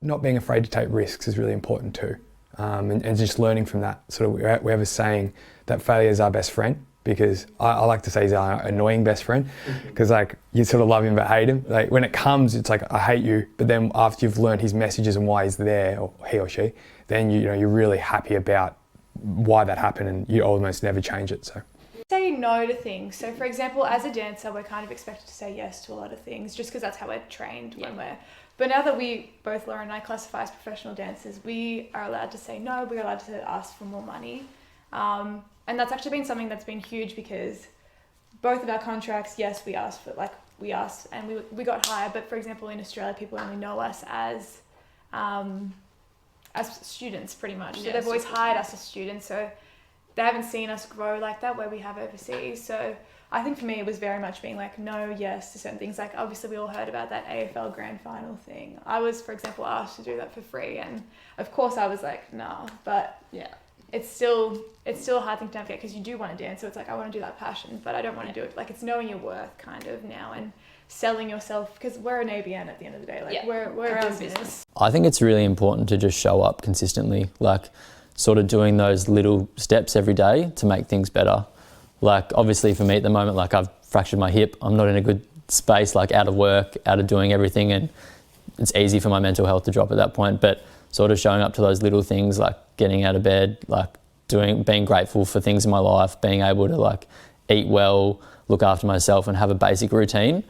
not being afraid to take risks is really important too. And just learning from that. Sort of, we have a saying that failure is our best friend, because I like to say he's our annoying best friend, because like you sort of love him but hate him. Like when it comes, it's like I hate you, but then after you've learned his messages and why he's there, or he or she, then you're really happy about why that happened, and you almost never change it. So. Say no to things. So for example, as a dancer, we're kind of expected to say yes to a lot of things just because that's how we're trained when we're. But now that we, both Laura and I, classify as professional dancers, we are allowed to say no, we're allowed to ask for more money. And that's actually been something that's been huge, because both of our contracts, yes, we asked and we got higher. But for example, in Australia, people only know us as students pretty much. So they've always hired us as students. So they haven't seen us grow like that where we have overseas. So I think for me, it was very much being like, no, yes to certain things. Like obviously we all heard about that AFL grand final thing. I was, for example, asked to do that for free. And of course I was like, no, but it's still a hard thing to navigate, because you do want to dance. So it's like, I want to do that passion, but I don't want to do it. Like it's knowing your worth kind of now, and selling yourself, because we're an ABN at the end of the day. Like we're our business. I think it's really important to just show up consistently, like sort of doing those little steps every day to make things better. Like obviously for me at the moment, like I've fractured my hip, I'm not in a good space, like out of work, out of doing everything, and it's easy for my mental health to drop at that point. But sort of showing up to those little things, like getting out of bed, like being grateful for things in my life, being able to like eat well, look after myself and have a basic routine.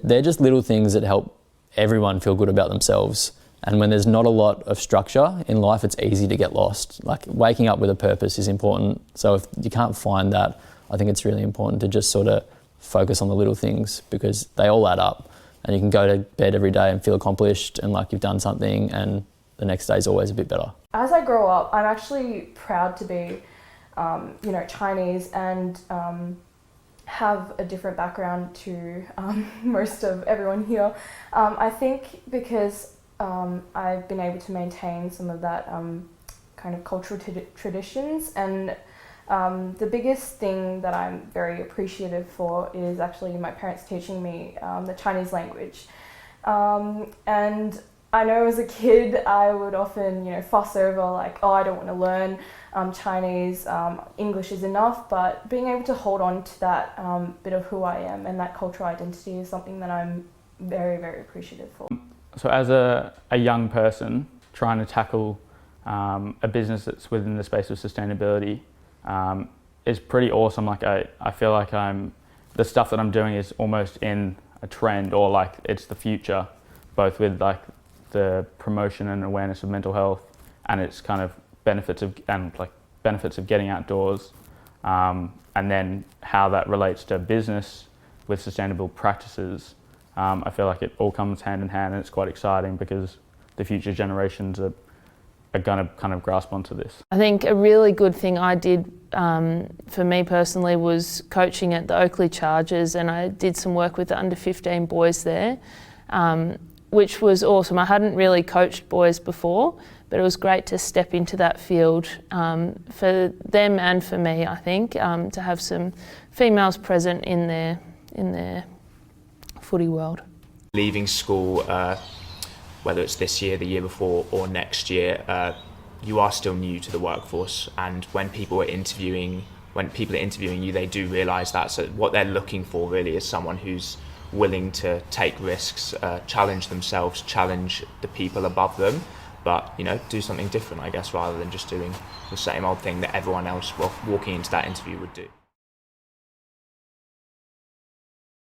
They're just little things that help everyone feel good about themselves. And when there's not a lot of structure in life, it's easy to get lost. Like waking up with a purpose is important. So if you can't find that, I think it's really important to just sort of focus on the little things, because they all add up, and you can go to bed every day and feel accomplished and like you've done something, and the next day is always a bit better. As I grow up, I'm actually proud to be, Chinese and have a different background to most of everyone here. I think because I've been able to maintain some of that kind of cultural traditions, and the biggest thing that I'm very appreciative for is actually my parents teaching me the Chinese language. And I know as a kid I would often, fuss over like, oh, I don't want to learn Chinese, English is enough, but being able to hold on to that bit of who I am and that cultural identity is something that I'm very, very appreciative for. So as a young person trying to tackle a business that's within the space of sustainability is pretty awesome. Like I feel like the stuff that I'm doing is almost in a trend, or like it's the future, both with like the promotion and awareness of mental health and its kind of benefits of getting outdoors, and then how that relates to business with sustainable practices. I feel like it all comes hand in hand, and it's quite exciting because the future generations are going to kind of grasp onto this. I think a really good thing I did for me personally was coaching at the Oakley Chargers, and I did some work with the under 15 boys there, which was awesome. I hadn't really coached boys before, but it was great to step into that field for them and for me, I think, to have some females present in their footy world. Leaving school, whether it's this year, the year before, or next year, you are still new to the workforce, and when people are interviewing you, they do realise that. So what they're looking for really is someone who's willing to take risks, challenge themselves, challenge the people above them, but do something different, I guess, rather than just doing the same old thing that everyone else walking into that interview would do.